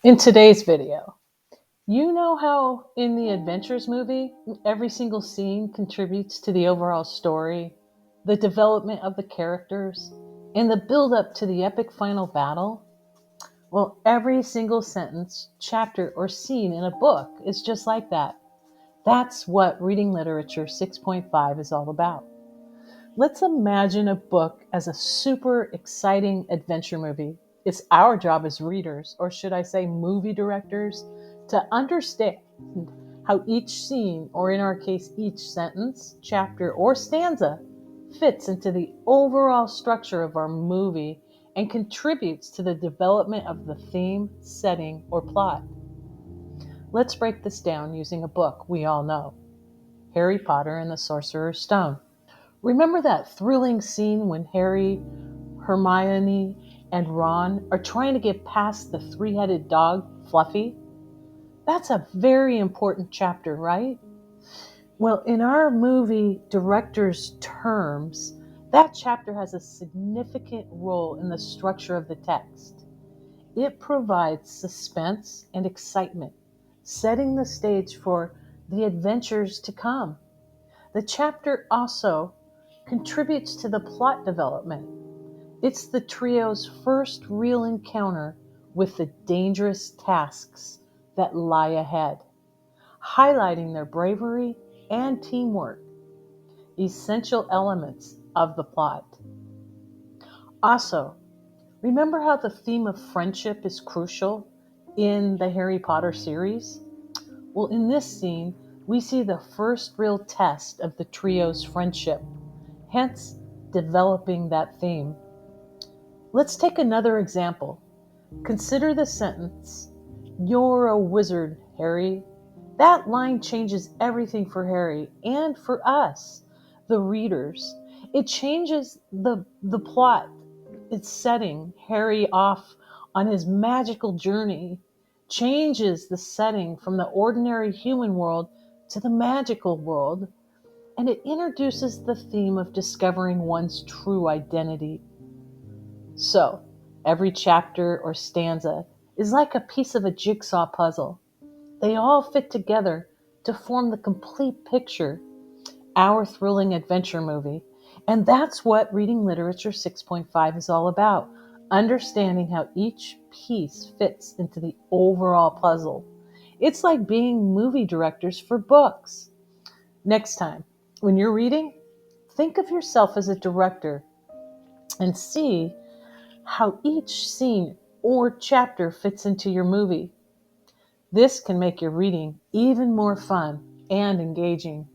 In today's video, you know how in the Adventures movie, every single scene contributes to the overall story, the development of the characters, and the build up to the epic final battle? Well, every single sentence, chapter, or scene in a book is just like that. That's what Reading Literature 6.5 is all about. Let's imagine a book as a super exciting adventure movie. It's our job as readers, or should I say movie directors, to understand how each scene, or in our case, each sentence, chapter, or stanza, fits into the overall structure of our movie and contributes to the development of the theme, setting, or plot. Let's break this down using a book we all know, Harry Potter and the Sorcerer's Stone. Remember that thrilling scene when Harry, Hermione, and Ron are trying to get past the three-headed dog, Fluffy? That's a very important chapter, right? Well, in our movie director's terms, that chapter has a significant role in the structure of the text. It provides suspense and excitement, setting the stage for the adventures to come. The chapter also contributes to the plot development. It's the trio's first real encounter with the dangerous tasks that lie ahead, highlighting their bravery and teamwork, essential elements of the plot. Also, remember how the theme of friendship is crucial in the Harry Potter series? Well, in this scene, we see the first real test of the trio's friendship, hence developing that theme. Let's take another example. Consider the sentence, "You're a wizard, Harry." That line changes everything for Harry and for us, the readers. It changes the plot. It's setting Harry off on his magical journey, changes the setting from the ordinary human world to the magical world, and it introduces the theme of discovering one's true identity. So, every chapter or stanza is like a piece of a jigsaw puzzle. They all fit together to form the complete picture, our thrilling adventure movie. And that's what Reading Literature 6.5 is all about, understanding how each piece fits into the overall puzzle. It's like being movie directors for books. Next time, when you're reading, think of yourself as a director and see how each scene or chapter fits into your movie. This can make your reading even more fun and engaging.